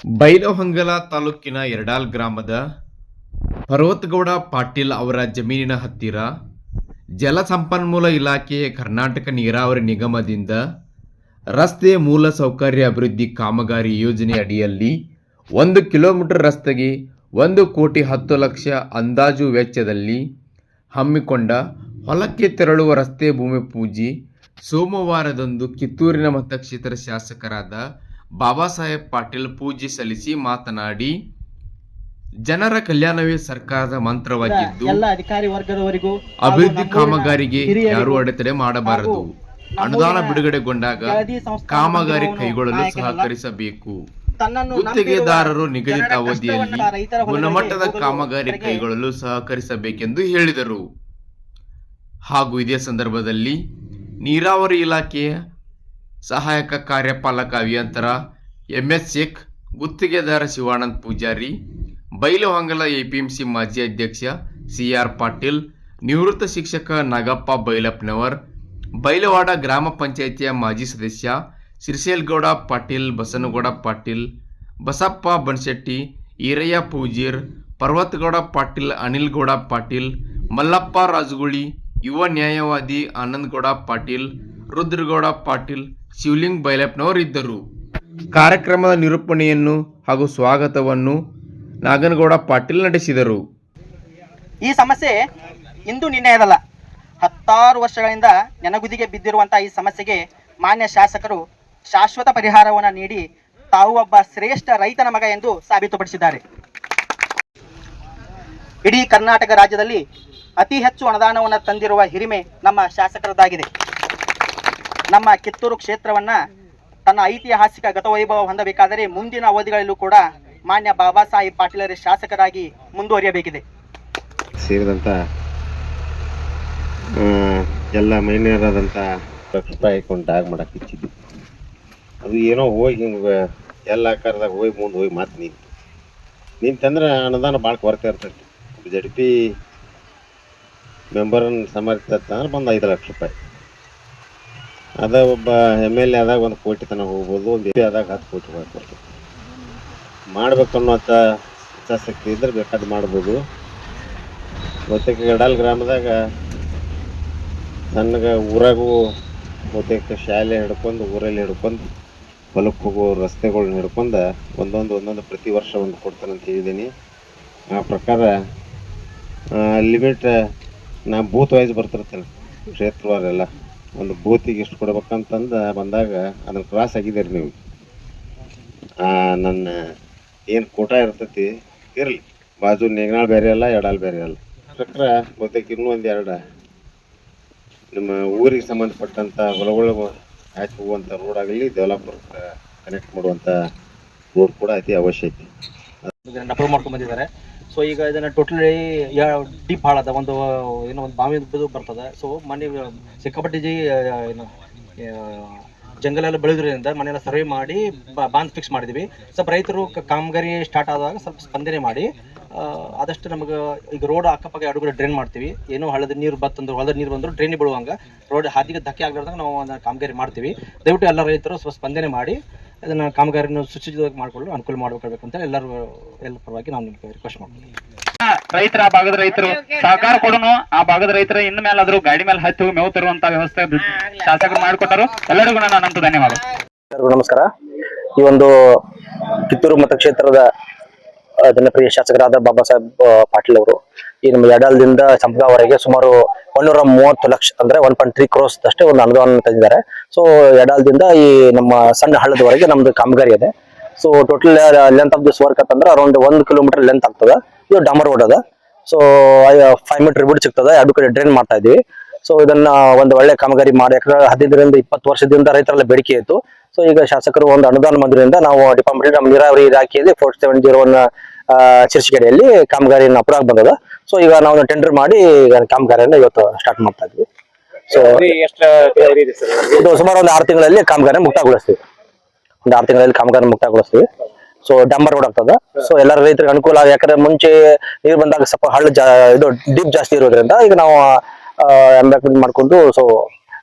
ಬೈಲಹೊಂಗಲ ತಾಲೂಕಿನ ಯರಡಾಲ್ ಗ್ರಾಮದ ಪರ್ವತಗೌಡ ಪಾಟೀಲ್ ಅವರ ಜಮೀನಿನ ಹತ್ತಿರ ಜಲಸಂಪನ್ಮೂಲ ಇಲಾಖೆ ಕರ್ನಾಟಕ ನೀರಾವರಿ ನಿಗಮದಿಂದ ರಸ್ತೆ ಮೂಲ ಸೌಕರ್ಯ ಅಭಿವೃದ್ಧಿ ಕಾಮಗಾರಿ ಯೋಜನೆ ಅಡಿಯಲ್ಲಿ 1 ಕಿಲೋಮೀಟರ್ ರಸ್ತೆಗೆ 1,10,00,000 ಅಂದಾಜು ವೆಚ್ಚದಲ್ಲಿ ಹಮ್ಮಿಕೊಂಡ ಹೊಲಕ್ಕೆ ತೆರಳುವ ರಸ್ತೆ ಭೂಮಿ ಪೂಜೆ ಸೋಮವಾರದಂದು ಕಿತ್ತೂರಿನ ಮತಕ್ಷೇತ್ರ ಶಾಸಕರಾದ ಬಾಬಾ ಸಾಹೇಬ್ ಪಾಟೀಲ್ ಪೂಜೆ ಸಲ್ಲಿಸಿ ಮಾತನಾಡಿ, ಜನರ ಕಲ್ಯಾಣವೇ ಸರ್ಕಾರದ ಮಂತ್ರವಾಗಿದ್ದು ಅಭಿವೃದ್ಧಿ ಕಾಮಗಾರಿಗೆ ಯಾರು ಅಡೆತಡೆ ಮಾಡಬಾರದು. ಅನುದಾನ ಬಿಡುಗಡೆಗೊಂಡಾಗ ಕಾಮಗಾರಿ ಕೈಗೊಳ್ಳಲು ಸಹಕರಿಸಬೇಕು. ಗುತ್ತಿಗೆದಾರರು ನಿಗದಿತ ಅವಧಿಯಲ್ಲಿ ಗುಣಮಟ್ಟದ ಕಾಮಗಾರಿ ಕೈಗೊಳ್ಳಲು ಸಹಕರಿಸಬೇಕೆಂದು ಹೇಳಿದರು. ಹಾಗೂ ಇದೇ ಸಂದರ್ಭದಲ್ಲಿ ನೀರಾವರಿ ಇಲಾಖೆಯ ಸಹಾಯಕ ಕಾರ್ಯಪಾಲಕ ಅಭಿಯಂತರ MS ಶೇಖ್, ಗುತ್ತಿಗೆದಾರ ಶಿವಾನಂದ ಪೂಜಾರಿ, ಬೈಲಹೊಂಗಲ APMC ಮಾಜಿ ಅಧ್ಯಕ್ಷ CR ಪಾಟೀಲ್, ನಿವೃತ್ತ ಶಿಕ್ಷಕ ನಾಗಪ್ಪ ಬೈಲಪ್ಪನವರ್, ಬೈಲವಾಡ ಗ್ರಾಮ ಪಂಚಾಯಿತಿಯ ಮಾಜಿ ಸದಸ್ಯ ಶ್ರೀಶೈಲಗೌಡ ಪಾಟೀಲ್, ಬಸನಗೌಡ ಪಾಟೀಲ್, ಬಸಪ್ಪ ಬನಶೆಟ್ಟಿ, ಈರಯ್ಯ ಪೂಜೀರ್, ಪರ್ವತಗೌಡ ಪಾಟೀಲ್, ಅನಿಲ್ಗೌಡ ಪಾಟೀಲ್, ಮಲ್ಲಪ್ಪ ರಾಜಗುಳಿ, ಯುವ ನ್ಯಾಯವಾದಿ ಆನಂದಗೌಡ ಪಾಟೀಲ್, ರುದ್ರಗೌಡ ಪಾಟೀಲ್, ಶಿವಲಿಂಗ್ ಬೈಲಪ್ಪನವರು ಇದ್ದರು. ಕಾರ್ಯಕ್ರಮದ ನಿರೂಪಣೆಯನ್ನು ಹಾಗೂ ಸ್ವಾಗತವನ್ನು ನಾಗನಗೌಡ ಪಾಟೀಲ್ ನಡೆಸಿದರು. ಈ ಸಮಸ್ಯೆ ಇಂದು ನಿನ್ನೆಯದಲ್ಲ, 10 ವರ್ಷಗಳಿಂದ ನೆನಗುದಿಗೆ ಬಿದ್ದಿರುವಂತಹ ಈ ಸಮಸ್ಯೆಗೆ ಮಾನ್ಯ ಶಾಸಕರು ಶಾಶ್ವತ ಪರಿಹಾರವನ್ನು ನೀಡಿ ತಾವು ಒಬ್ಬ ಶ್ರೇಷ್ಠ ರೈತನ ಮಗ ಎಂದು ಸಾಬೀತುಪಡಿಸಿದ್ದಾರೆ. ಇಡೀ ಕರ್ನಾಟಕ ರಾಜ್ಯದಲ್ಲಿ ಅತಿ ಹೆಚ್ಚು ಅನುದಾನವನ್ನು ತಂದಿರುವ ಹಿರಿಮೆ ನಮ್ಮ ಶಾಸಕರದ್ದಾಗಿದೆ. ನಮ್ಮ ಕಿತ್ತೂರು ಕ್ಷೇತ್ರವನ್ನ ತನ್ನ ಐತಿಹಾಸಿಕ ಗತವೈಭವ ಹೊಂದಬೇಕಾದರೆ ಮುಂದಿನ ಅವಧಿಗಳಲ್ಲೂ ಕೂಡ ಮಾನ್ಯ ಬಾಬಾ ಸಾಹೇಬ್ ಪಾಟೀಲರ ಶಾಸಕರಾಗಿ ಮುಂದುವರಿಯಬೇಕಿದೆ. ಸೇರಿದಂಥ ಎಲ್ಲ ಮೈನೇರಾದಂಥ ರೂಪಾಯಿ ಕೊಂಡಾಗ ಮಾಡಕ್ಕೆ ಇಚ್ಚಿದ್ವಿ. ಅದು ಏನೋ ಹೋಗಿ ಹಿಂಗೆ ಎಲ್ಲ ಆಕಾರದಾಗ ಹೋಗಿ ಮುಂದೆ ಹೋಗಿ ಮಾತು ನಿಂತಂದ್ರೆ ಅನುದಾನ ಭಾಳ ಕೊರತೆ ಇರ್ತೈತಿ. ZP ಮೆಂಬರನ್ನು ಸಮರ್ಥಿಸ್ತಂದ್ರೆ ಬಂದು 5 ಲಕ್ಷ ರೂಪಾಯಿ. ಅದ ಒಬ್ಬ MLA ಆದಾಗ 1 ಕೋಟಿ ತನಕ ಹೋಗ್ಬೋದು, ಒಂದು MP ಆದಾಗ 10 ಕೋಟಿ ರೂಪಾಯಿ ಕೊಡ್ತೈತಿ. ಮಾಡ್ಬೇಕು ಅನ್ನೋಂಥ ಇಚ್ಛಾಶಕ್ತಿ ಇದ್ರೆ ಬೇಕಾದ್ರೆ ಮಾಡ್ಬೋದು. ಬಹುತೇಕ ಯರಡಾಲ್ ಗ್ರಾಮದಾಗ ಸಣ್ಣಗೆ ಊರಾಗೂ ಬಹುತೇಕ ಶಾಲೆ ಹಿಡ್ಕೊಂಡು ಊರಲ್ಲಿ ಹಿಡ್ಕೊಂಡು ಹೊಲಕ್ಕೆ ಹೋಗೋ ರಸ್ತೆಗಳನ್ನ ಹಿಡ್ಕೊಂಡು ಒಂದೊಂದು ಪ್ರತಿ ವರ್ಷ ಒಂದು ಕೊಡ್ತಾನಂತ ಹೇಳಿದ್ದೀನಿ. ಆ ಪ್ರಕಾರ ಲಿಮಿಟ್ ನಾ ಬೂತ್ ವೈಸ್ ಬರ್ತಿರ್ತೇನೆ, ಕ್ಷೇತ್ರವಾರೆಲ್ಲ ಒಂದು ಬೂತಿಗೆ ಇಷ್ಟು ಕೊಡ್ಬೇಕಂತಂದು ಬಂದಾಗ ಅದನ್ನು ಕ್ರಾಸ್ ಆಗಿದ್ದೀರಿ ನೀವು. ನನ್ನ ಏನು ಕೋಟ ಇರ್ತೈತಿ ಇರಲಿ, ಬಾಜು ನೇಗನಾಳ್ ಬೇರೆ ಅಲ್ಲ, ಯರಡಾಲ್ ಬೇರೆ ಅಲ್ಲ. ಪ್ರಕಾರ ಬಹುತೇಕ ಇನ್ನೂ 1-2 ನಿಮ್ಮ ಊರಿಗೆ ಸಂಬಂಧಪಟ್ಟಂಥ ಹೊಲಗಳು ಆಚೆ ಹೋಗುವಂಥ ರೋಡ್ ಆಗಲಿ, ಡೆವಲಪರ್ಗೆ ಕನೆಕ್ಟ್ ಮಾಡುವಂಥ ರೋಡ್ ಕೂಡ ಅತಿ ಅವಶ್ಯ ಐತಿ. ಅಪ್ರೂವ್ ಮಾಡ್ಕೊಂಡು ಬಂದಿದ್ದಾರೆ. ಸೊ ಈಗ ಇದನ್ನು ಟೋಟಲಿ ಡೀಪ್ ಭಾಳ ಅದ, ಒಂದು ಬಾವಿ ಬರ್ತದೆ. ಸೊ ಮನೆ ಸಿಕ್ಕಾಪಟ್ಟಿ ಏನು ಜಂಗಲೆಲ್ಲ ಬೆಳೆದ್ರಿಂದ ಮನೆಯೆಲ್ಲ ಸರ್ವೆ ಮಾಡಿ ಬಾಂಧ್ ಫಿಕ್ಸ್ ಮಾಡಿದ್ವಿ. ಸ್ವಲ್ಪ ರೈತರು ಕಾಮಗಾರಿ ಸ್ಟಾರ್ಟ್ ಆದಾಗ ಸ್ವಲ್ಪ ಸ್ಪಂದನೆ ಮಾಡಿ ಆದಷ್ಟು ನಮಗೆ ಈಗ ರೋಡ್ ಅಕ್ಕಪಕ್ಕ ಎರಡು ಕಡೆ ಡ್ರೈನ್ ಮಾಡ್ತೀವಿ. ಏನೋ ಹಳ್ಳದ ನೀರು ಬತ್ತಂದ್ರೆ ಹೊಲದ ನೀರು ಬಂದರೂ ಡ್ರೈನಿಗೆ ಬೀಳುವಂಗೆ ರೋಡ್ ಹಾದಿಗೆ ಧಕ್ಕೆ ಆಗಲಾರ್ದಂಗೆ ನಾವು ಅದನ್ನು ಕಾಮಗಾರಿ ಮಾಡ್ತೀವಿ. ದಯವಿಟ್ಟು ಎಲ್ಲ ರೈತರು ಸ್ವಲ್ಪ ಸ್ಪಂದನೆ ಮಾಡಿ ಅದನ್ನು ಕಾಮಗಾರಿನ ಸುಸಜ್ಜಿತವಾಗಿ ಮಾಡಿಕೊಳ್ಳಲು ಅನುಕೂಲ ಮಾಡಬೇಕು ಅಂತ ಎಲ್ಲ ಪರವಾಗಿ ನಾನು ರಿಕ್ವೆಸ್ಟ್ ಮಾಡ್ತೀನಿ. ರೈತರ ಆ ಭಾಗದ ರೈತರು ಸಹಕಾರ ಕೊಡೋನು, ಆ ಭಾಗದ ರೈತರ ಇನ್ನು ಮೇಲೆ ಆದರೂ ಗಾಡಿ ಮೇಲೆ ಹತ್ತಿ ಮೇವು ತರುವಂತ ವ್ಯವಸ್ಥೆ ಶಾಸಕರು ಮಾಡಿಕೊಟ್ಟರು. ಎಲ್ಲರಿಗೂ ನಾನು ಅನಂತ ಧನ್ಯವಾದ. ನಮಸ್ಕಾರ. ಈ ಒಂದು ಕಿತ್ತೂರು ಮತಕ್ಷೇತ್ರದ ಜನಪ್ರಿಯ ಶಾಸಕರಾದ ಬಾಬಾ ಸಾಹೇಬ್ ಪಾಟೀಲ್ ಅವರು ಈ ನಮ್ಮ ಯರಡಾಲ್ದಿಂದ ಸಂಪಗಾವರೆಗೆ ಸುಮಾರು 130 ಲಕ್ಷ ಅಂದ್ರೆ 1.3 crores ಅಷ್ಟೇ ಒಂದು ಅನುದಾನ ತಂದಿದ್ದಾರೆ. ಸೊ ಯರಡಾಲ್ದಿಂದ ಈ ನಮ್ಮ ಸಣ್ಣ ಹಳ್ಳದವರೆಗೆ ನಮ್ದು ಕಾಮಗಾರಿ ಇದೆ. So total length of this work ಅಂತಂದ್ರೆ ಅರೌಂಡ್ 1 ಕಿಲೋಮೀಟರ್ ಲೆಂತ್ ಆಗ್ತದೆ. ಇದು ಡಾಮರ್ ರೋಡ್ ಅದ. ಸೊ 5 ಮೀಟರ್ ಬಿಡ್ ಸಿಗ್ತದೆ. ಎರಡು ಕಡೆ ಡ್ರೈನ್ ಮಾಡ್ತಾ ಇದೀವಿ. ಸೊ ಇದನ್ನ ಒಂದು ಒಳ್ಳೆ ಕಾಮಗಾರಿ ಮಾಡಿ, ಯಾಕಂದ್ರೆ 15-20 ವರ್ಷದಿಂದ ರೈತರೆಲ್ಲ ಬೇಡಿಕೆ ಇತ್ತು. ಸೊ ಈಗ ಶಾಸಕರು ಒಂದು ಅನುದಾನ ಮಂದಿರದಿಂದ ನಾವು ಡಿಪಾರ್ಟ್ಮೆಂಟ್ ನಮ್ಮ ನೀರಾವರಿ ಇಲಾಖೆಯಲ್ಲಿ 4701 ಶಿರ್ಷಿಕೆರೆಯಲ್ಲಿ ಕಾಮಗಾರಿಯನ್ನು ಅಪ್ರೂವ್ ಬಂದದ. ಸೊ ಈಗ ನಾವು ಟೆಂಡರ್ ಮಾಡಿ ಕಾಮಗಾರಿಯನ್ನು ಇವತ್ತು ಸ್ಟಾರ್ಟ್ ಮಾಡ್ತಾ ಇದ್ವಿ. ಸೊ ಇದು ಸುಮಾರು ಒಂದು 6 ತಿಂಗಳಲ್ಲಿ ಕಾಮಗಾರಿ ಮುಕ್ತಾಯಗೊಳಿಸ್ತೀವಿ. ಒಂದು 6 ತಿಂಗಳಲ್ಲಿ ಕಾಮಗಾರಿ ಮುಕ್ತಾಯಗೊಳಿಸ್ತೀವಿ. ಸೊ ಡಾಂಬರ್ ರೋಡ್ ಆಗ್ತದ. ಸೊ ಎಲ್ಲರ ರೈತರಿಗೆ ಅನುಕೂಲ. ಯಾಕಂದ್ರೆ ಮುಂಚೆ ನೀರು ಬಂದಾಗ ಸ್ವಲ್ಪ ಹಳ್ಳ ಇದು ಡೀಪ್ ಜಾಸ್ತಿ ಇರೋದ್ರಿಂದ ಈಗ ನಾವು ಎಂಬ್ಯಾಕ್ಮೆಂಟ್ ಮಾಡ್ಕೊಂಡು ಸೊ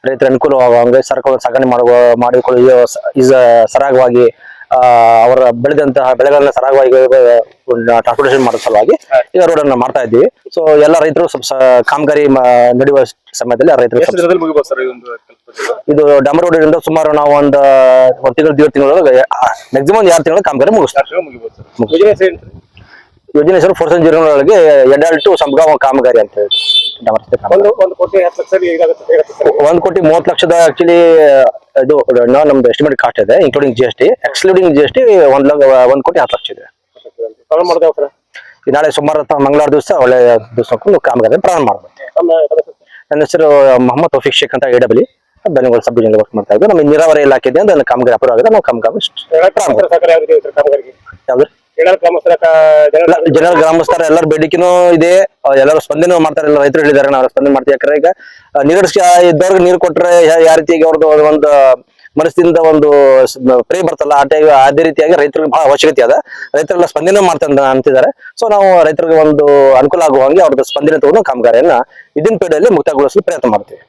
ರೈತರ ಅನುಕೂಲವಾಗುವಂಗೆ ಸರಕು ಸಾಗಣೆ ಮಾಡಿಕೊಳ್ಳುವ ಸರಾಗವಾಗಿ ಅವರ ಬೆಳೆದಂತಹ ಬೆಳೆಗಳನ್ನ ಸರಾಗವಾಗಿ ಟ್ರಾನ್ಸ್ಪೋರ್ಟೇಷನ್ ಮಾಡೋ ಸಲುವಾಗಿ ಈಗ ರೋಡ್ ಅನ್ನ ಮಾಡ್ತಾ ಇದ್ದೀವಿ. ಸೊ ಎಲ್ಲ ರೈತರು ಸ್ವಲ್ಪ ಕಾಮಗಾರಿ ನಡೆಯುವ ಸಮಯದಲ್ಲಿ ರೈತರು ಇದು ಡಾಮರ್ ರೋಡ್ ಇಂದ ಸುಮಾರು ನಾವು ಒಂದು ತಿಂಗಳು 1.5 ತಿಂಗಳೊಳಗೆ ಮ್ಯಾಕ್ಸಿಮಮ್ 2 ತಿಂಗಳ ಕಾಮಗಾರಿ ಮುಗಿಸ್ತಾರೆ. ಯೋಜನೆ ಹೆಸರು ಫೋರ್ಸನ್ ಜೀರೋನೊಳಗೆ ಎಡಾಲ್ ಟು ಸಂಪಗಾಂವ್ ಕಾಮಗಾರಿ ಅಂತ ಹೇಳಿ 1 ಕೋಟಿ 30 ಲಕ್ಷದ ಆಕ್ಚುಲಿ ಇದು ನಮ್ದು ಎಸ್ಟಿಮೇಟ್ ಕಾಸ್ಟ್ ಇದೆ ಇನ್ಕ್ಲೂಡಿಂಗ್ GST. ಎಕ್ಸ್ಕ್ಲೂಡಿಂಗ್ GST 1 ಕೋಟಿ 10 ಲಕ್ಷ ಇದೆ. ನಾಳೆ ಸುಮಾರು ಮಂಗಳವಾರ ದಿವಸ ಒಳ್ಳೆ ದಿವಸ ಕಾಮಗಾರಿ ಪ್ರಾರಂಭ ಮಾಡಬೇಕು. ನನ್ನ ಹೆಸರು ಮೊಹಮ್ಮದ್ ತೌಫಿಕ್ ಶೇಖ್ ಅಂತ AW Bengaluru sub division work ಮಾಡ್ತಾ ಇದ್ದು. ನಮ್ಮ ನೀರಾವರಿ ಇಲಾಖೆ ಇದೆ ಕಾಮಗಾರಿ ಅಪ್ರೂವ್ ಆಗಿದೆ. ನಾವು ಕಾಮಗಾರಿ ಯಾವ್ದು ಜನರ ಗ್ರಾಮಸ್ಥರ ಎಲ್ಲರ ಬೇಡಿಕೆನೂ ಇದೆ, ಎಲ್ಲರೂ ಸ್ಪಂದನೆ ಮಾಡ್ತಾರೆ. ಎಲ್ಲ ರೈತರು ಹೇಳಿದ್ದಾರೆ ನಾವು ಸ್ಪಂದನೆ ಮಾಡ್ತೀವಿ. ಯಾಕಂದ್ರೆ ಈಗ ಇದ್ದವ್ರಿಗೆ ನೀರು ಕೊಟ್ರೆ ಯಾವ ರೀತಿಯಾಗಿ ಅವ್ರದ್ದು ಒಂದು ಮನಸ್ಸಿಂದ ಒಂದು ಪ್ರೇಮ ಬರ್ತಲ್ಲ ಅದೇ ರೀತಿಯಾಗಿ ರೈತರಿಗೆ ಬಹಳ ಅವಶ್ಯಕತೆ ಅದ. ರೈತರೆಲ್ಲ ಸ್ಪಂದನೆ ಮಾಡ್ತಾರೆ ಅಂತಿದ್ದಾರೆ. ಸೊ ನಾವು ರೈತರಿಗೆ ಒಂದು ಅನುಕೂಲ ಆಗುವಂಗೆ ಅವ್ರದ್ದು ಸ್ಪಂದನೆ ತಗೊಂಡು ಕಾಮಗಾರಿಯನ್ನ ಇದಿನ ಪೀಳಿಗೆಯಲ್ಲಿ ಮುಕ್ತಾಯಗೊಳಿಸಲು ಪ್ರಯತ್ನ ಮಾಡ್ತೀವಿ.